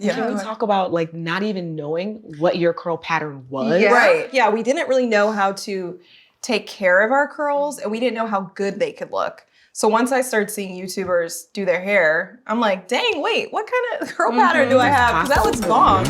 Yeah. Can we talk about like not even knowing what your curl pattern was? Yeah. Right. Yeah, we didn't really know how to take care of our curls, and we didn't know how good they could look. So once I started seeing YouTubers do their hair, I'm like, dang, wait, what kind of curl pattern do I have? Because that looks bomb.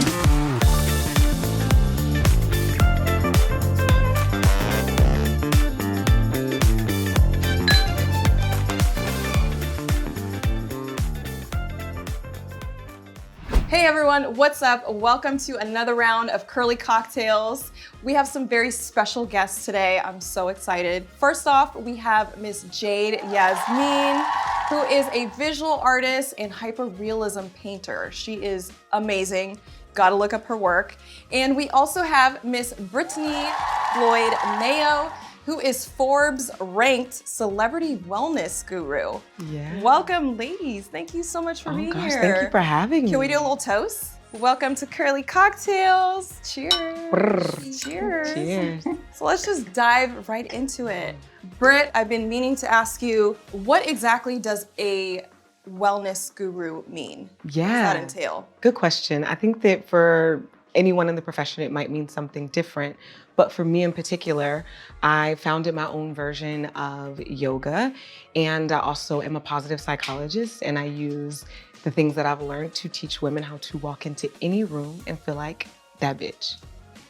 Hey everyone, what's up? Welcome to another round of Curly Cocktails. We have some very special guests today. I'm so excited. First off, we have Miss Jade Yasmeen, who is a visual artist and hyperrealism painter. She is amazing. Gotta look up her work. And we also have Miss Britteny Floyd Mayo, who is Forbes ranked celebrity wellness guru. Yeah. Welcome, ladies. Thank you so much for being here. Thank you for having me. Can we do a little toast? Welcome to Curly Cocktailz. Cheers. Brrr. Cheers. Cheers. So let's just dive right into it. Britt, I've been meaning to ask you, what exactly does a wellness guru mean? Yeah. What does that entail? Good question. I think that for anyone in the profession, it might mean something different. But for me in particular, I founded my own version of yoga, and I also am a positive psychologist, and I use the things that I've learned to teach women how to walk into any room and feel like that bitch.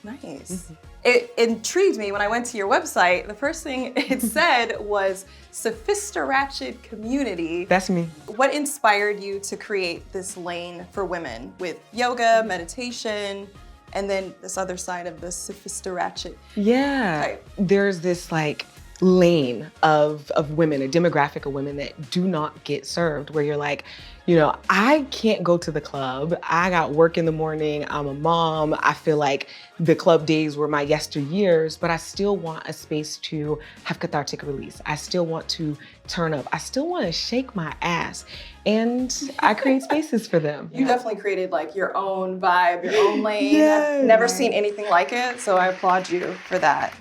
Nice. Mm-hmm. It intrigued me when I went to your website. The first thing it said was sophisticated community. That's me. What inspired you to create this lane for women with yoga, meditation, and then this other side of the sophisticated? Yeah. type? There's this like lane of women, a demographic of women that do not get served, where you're like, you know, I can't go to the club. I got work in the morning. I'm a mom. I feel like the club days were my yesteryears, but I still want a space to have cathartic release. I still want to turn up. I still want to shake my ass. And I create spaces for them. You definitely created like your own vibe, your own lane. Yes. I've never seen anything like it, so I applaud you for that.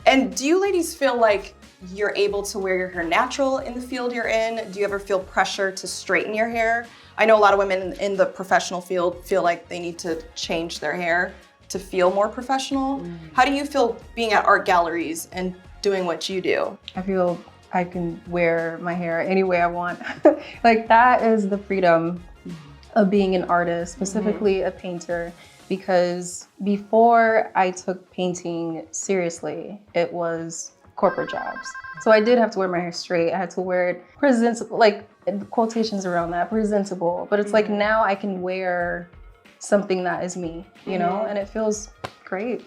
And do you ladies feel like you're able to wear your hair natural in the field you're in? Do you ever feel pressure to straighten your hair? I know a lot of women in the professional field feel like they need to change their hair to feel more professional. How do you feel being at art galleries and doing what you do? I feel I can wear my hair any way I want. Like that is the freedom of being an artist, specifically a painter, because before I took painting seriously, it was corporate jobs. So I did have to wear my hair straight. I had to wear it presentable, like quotations around that, presentable. But it's like now I can wear something that is me, you know, and it feels great.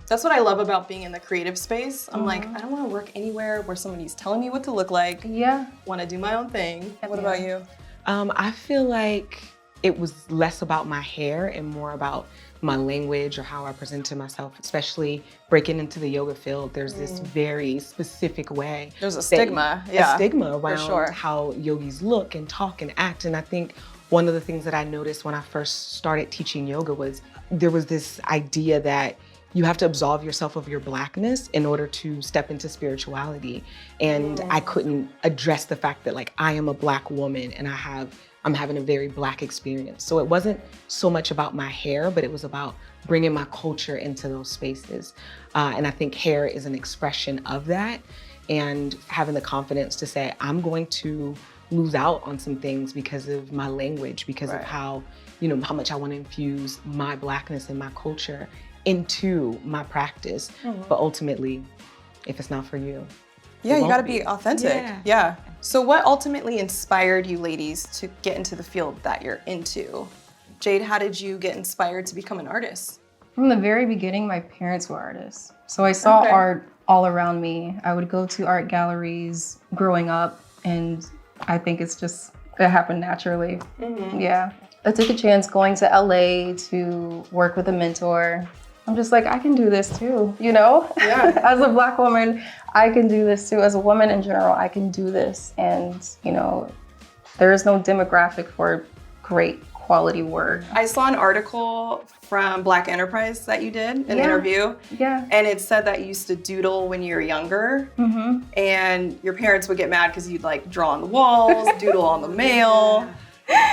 That's what I love about being in the creative space. I'm like, I don't want to work anywhere where somebody's telling me what to look like. Yeah. Want to do my own thing. What about you? I feel like it was less about my hair and more about my language or how I presented myself, especially breaking into the yoga field. There's this very specific way. There's a stigma, yeah. A stigma around sure. how yogis look and talk and act. And I think one of the things that I noticed when I first started teaching yoga was there was this idea that you have to absolve yourself of your blackness in order to step into spirituality. And I couldn't address the fact that like I am a Black woman and I'm having a very Black experience. So it wasn't so much about my hair, but it was about bringing my culture into those spaces. And I think hair is an expression of that, and having the confidence to say, I'm going to lose out on some things because of my language, because of how, you know, how much I want to infuse my Blackness and my culture into my practice. But ultimately, if it's not for you, yeah, you got to be authentic. Yeah. So what ultimately inspired you ladies to get into the field that you're into? Jade, how did you get inspired to become an artist? From the very beginning, my parents were artists. So I saw art all around me. I would go to art galleries growing up, and I think it happened naturally. Yeah. I took a chance going to LA to work with a mentor. I'm just like, I can do this too, you know? Yeah. As a Black woman, I can do this too. As a woman in general, I can do this. And, you know, there is no demographic for great quality work. I saw an article from Black Enterprise that you did, an interview. Yeah. And it said that you used to doodle when you were younger. And your parents would get mad because you'd like draw on the walls, doodle on the mail.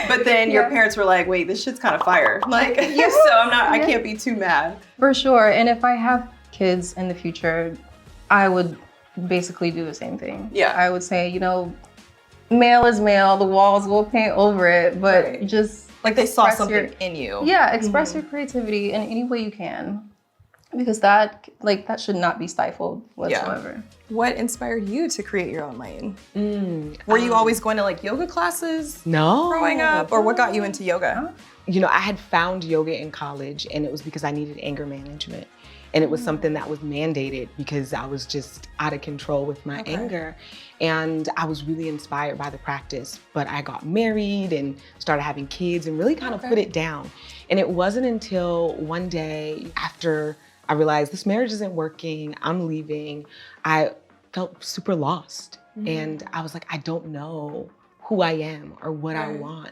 But then your parents were like, wait, this shit's kind of fire. Like, so I can't be too mad. For sure. And if I have kids in the future, I would basically do the same thing. Yeah. I would say, you know, male is male, the walls will paint over it, but just like they saw something in you. Yeah, express your creativity in any way you can. Because that should not be stifled whatsoever. Yeah. What inspired you to create your own lane? Were you always going to like yoga classes? No. Growing up? Or what got you into yoga? You know, I had found yoga in college and it was because I needed anger management. And it was something that was mandated because I was just out of control with my anger. And I was really inspired by the practice. But I got married and started having kids and really kind of put it down. And it wasn't until one day after I realized this marriage isn't working, I'm leaving, I felt super lost. And I was like, I don't know who I am or what I want.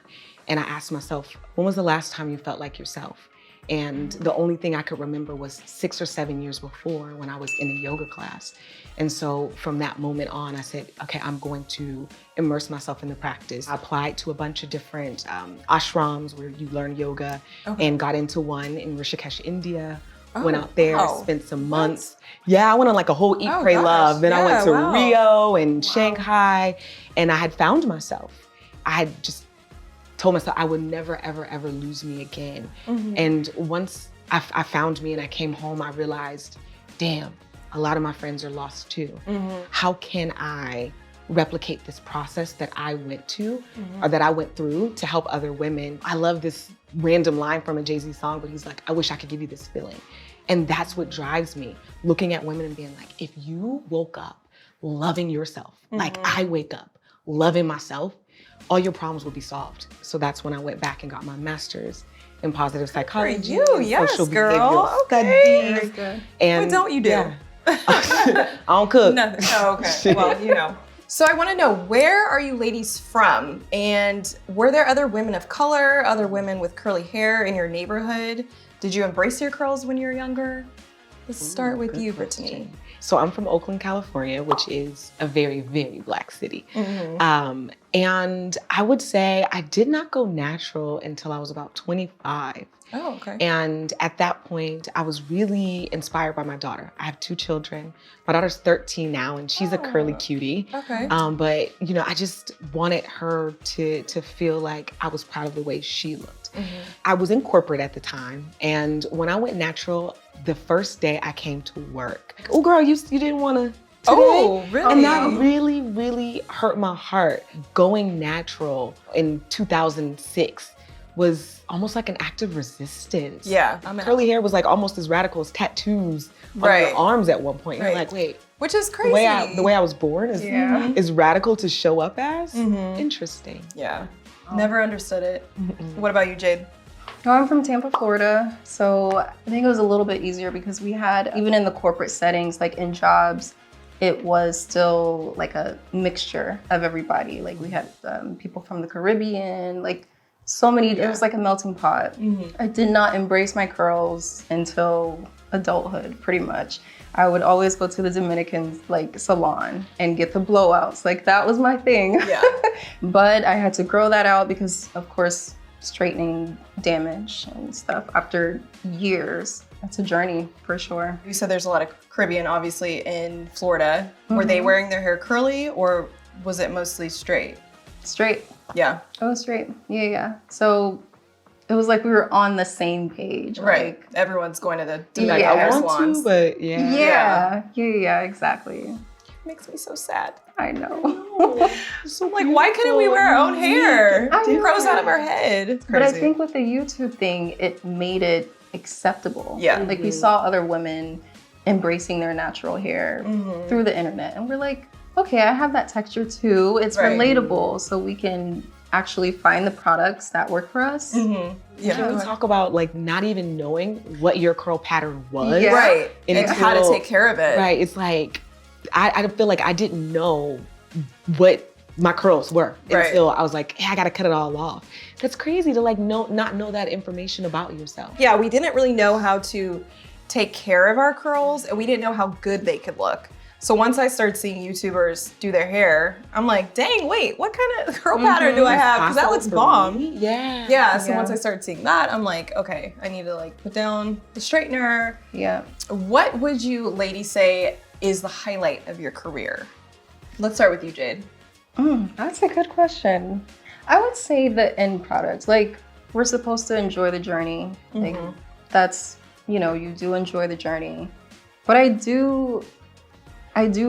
And I asked myself, when was the last time you felt like yourself? And the only thing I could remember was 6 or 7 years before when I was in a yoga class. And so from that moment on, I said, okay, I'm going to immerse myself in the practice. I applied to a bunch of different ashrams where you learn yoga and got into one in Rishikesh, India. Went out there, spent some months. Yeah, I went on like a whole Eat, Pray, Love. Then I went to Rio and Shanghai, and I had found myself. I had just told myself I would never, ever, ever lose me again. And once I found me and I came home, I realized, damn, a lot of my friends are lost too. How can I replicate this process that I went to or that I went through to help other women? I love this random line from a Jay-Z song, but he's like, I wish I could give you this feeling. And that's what drives me, looking at women and being like, if you woke up loving yourself, like I wake up loving myself, all your problems will be solved. So that's when I went back and got my master's in positive psychology. Social behavioral studies. And what don't you do? Yeah. I don't cook. Nothing. Oh, okay. Well, you know. So I want to know, where are you ladies from? And were there other women of color, other women with curly hair in your neighborhood? Did you embrace your curls when you were younger? Let's start with you, Britteny. So I'm from Oakland, California, which is a very, very Black city. And I would say I did not go natural until I was about 25. Oh, okay. And at that point, I was really inspired by my daughter. I have 2 children. My daughter's 13 now, and she's a curly cutie. Okay. But you know, I just wanted her to feel like I was proud of the way she looked. I was in corporate at the time, and when I went natural, the first day I came to work, oh girl, you didn't want to. Oh, really? And that really, really hurt my heart. Going natural in 2006 was almost like an act of resistance. Yeah. Curly hair was like almost as radical as tattoos on your arms at one point. You're like, wait. Which is crazy. The way I was born is radical to show up as? Interesting. Yeah. Never understood it. What about you, Jade? No, I'm from Tampa, Florida. So I think it was a little bit easier because we had, even in the corporate settings, like in jobs, it was still like a mixture of everybody. Like we had people from the Caribbean, like so many, it was like a melting pot. I did not embrace my curls until adulthood, pretty much. I would always go to the Dominican like salon and get the blowouts. Like that was my thing. Yeah. But I had to grow that out because of course, straightening damage and stuff after years. That's a journey for sure. You said there's a lot of Caribbean, obviously, in Florida. Were they wearing their hair curly or was it mostly straight? Straight. Yeah. It was straight. Yeah. So it was like we were on the same page. Right. Like, everyone's going to the I want salons. to, but Yeah, exactly. Makes me so sad. I know. So like, why couldn't we wear our own hair? It grows out of our head. It's crazy. But I think with the YouTube thing, it made it acceptable. Yeah. Like we saw other women embracing their natural hair through the internet. And we're like, okay, I have that texture too. It's relatable. So we can actually find the products that work for us. Yeah, we talk about like not even knowing what your curl pattern was. Yeah. Right. And how to take care of it. Right. It's like, I feel like I didn't know what my curls were until I was like, hey, I gotta cut it all off. That's crazy to like not know that information about yourself. Yeah, we didn't really know how to take care of our curls and we didn't know how good they could look. So once I started seeing YouTubers do their hair, I'm like, dang, wait, what kind of curl pattern do I have? Because that looks bomb. Yeah. Yeah, so once I started seeing that, I'm like, okay, I need to like put down the straightener. Yeah. What would you ladies say is the highlight of your career? Let's start with you, Jade. That's a good question. I would say the end product. Like, we're supposed to enjoy the journey. Like, that's, you know, you do enjoy the journey. But I do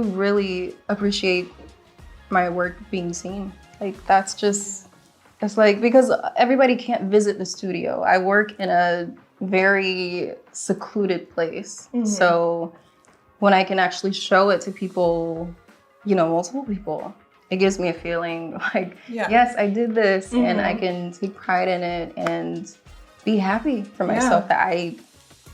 really appreciate my work being seen. Like, that's just, it's like, because everybody can't visit the studio. I work in a very secluded place. So when I can actually show it to people, you know, multiple people, it gives me a feeling like, yes, I did this and I can take pride in it and be happy for myself that I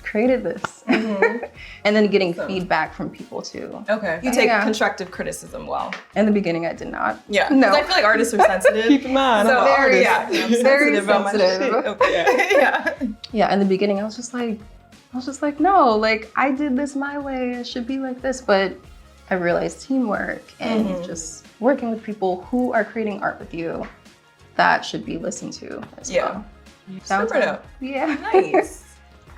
created this. And then getting feedback from people too. Okay. You take constructive criticism well. In the beginning, I did not. Yeah. No. I feel like artists are sensitive. Keep in mind, so, I'm an artist. I'm very sensitive about my sensitive. shit. Okay. Yeah, in the beginning, I was just like, no, like, I did this my way. It should be like this. But I realized teamwork and just working with people who are creating art with you, that should be listened to as well. Super dope. Yeah. Nice.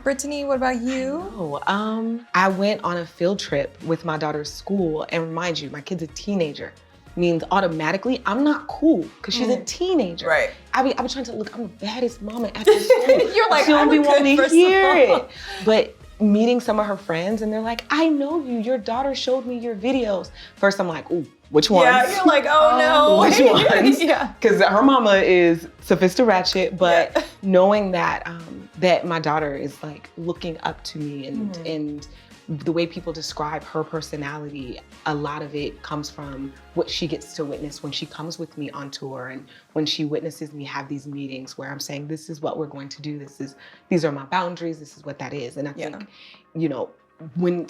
Brittany, what about you? Oh, I went on a field trip with my daughter's school, and remind you, my kid's a teenager. Means automatically I'm not cool because she's a teenager. Right. I be trying to look. I'm the baddest mama at the school. You're like, she don't be wanting to hear it. it. But meeting some of her friends, and they're like, I know you. Your daughter showed me your videos. First, I'm like, ooh, which ones? Yeah, you're like, oh no. Which ones? Yeah. Because her mama is sophisticated ratchet, but knowing that that my daughter is like looking up to me and the way people describe her personality, a lot of it comes from what she gets to witness when she comes with me on tour and when she witnesses me have these meetings where I'm saying, this is what we're going to do. These are my boundaries. This is what that is. And I think, you know, when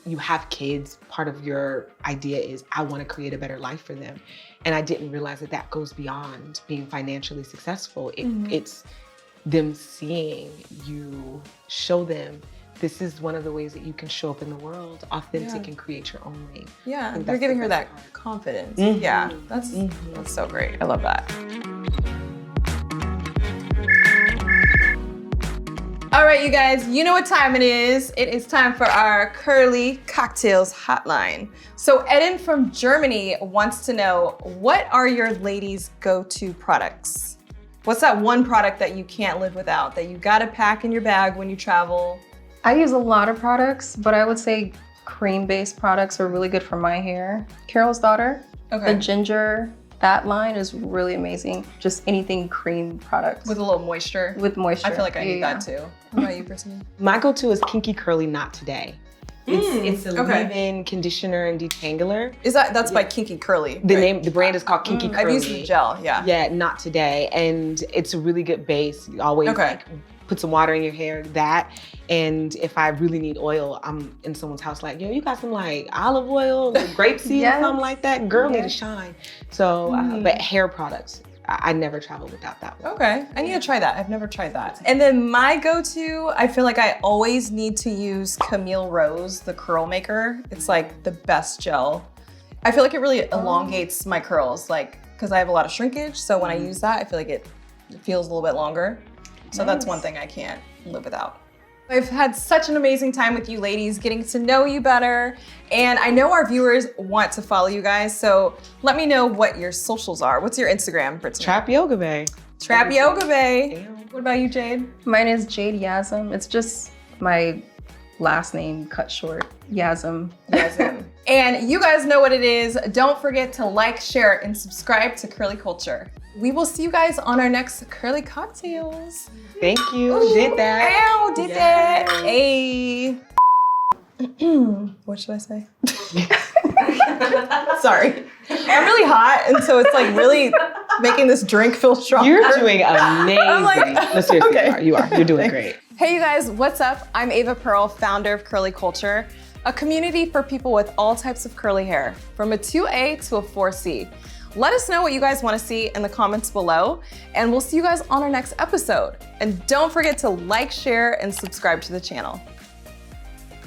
you have kids, part of your idea is, I want to create a better life for them. And I didn't realize that that goes beyond being financially successful. It's them seeing you show them this is one of the ways that you can show up in the world, authentic and create your own lane. Yeah, you're giving her that confidence. Yeah, that's so great. I love that. All right, you guys, you know what time it is. It is time for our Curly Cocktailz hotline. So Eden from Germany wants to know, what are your ladies' go-to products? What's that one product that you can't live without, that you gotta pack in your bag when you travel? I use a lot of products, but I would say cream-based products are really good for my hair. Carol's Daughter, the ginger, that line is really amazing. Just anything cream products. With a little moisture. With moisture. I feel like I need that too. What about you, Brittany? My go-to is Kinky Curly Not Today. It's a leave-in conditioner and detangler. That's by Kinky Curly? The brand is called Kinky Curly. I've used the gel, Yeah, Not Today. And it's a really good base. You always like put some water in your hair, and if I really need oil, I'm in someone's house like, yo, you got some like olive oil, like grapeseed or something like that? Girl need to shine. So, but hair products, I never travel without that one. Okay, I need to try that. I've never tried that. And then my go-to, I feel like I always need to use Camille Rose, the curl maker. It's like the best gel. I feel like it really elongates my curls, like, because I have a lot of shrinkage. So when I use that, I feel like it feels a little bit longer. So that's one thing I can't live without. I've had such an amazing time with you ladies, getting to know you better. And I know our viewers want to follow you guys, so let me know what your socials are. What's your Instagram, Brittany? Trap Yoga Bae. Trap Yoga Bae. What about you, Jade? Mine is Jade Yasmeen. It's just my last name cut short, Yasm. And you guys know what it is. Don't forget to like, share, and subscribe to Curly Culture. We will see you guys on our next Curly Cocktailz. Thank you. Did that. Ow, did that. Hey. What should I say? Sorry. I'm really hot, and so it's like really making this drink feel stronger. You're doing amazing. No, seriously, you are. You're doing great. Hey, you guys, what's up? I'm Ava Pearl, founder of Curly Culture, a community for people with all types of curly hair, from a 2A to a 4C. Let us know what you guys want to see in the comments below, and we'll see you guys on our next episode. And don't forget to like, share, and subscribe to the channel.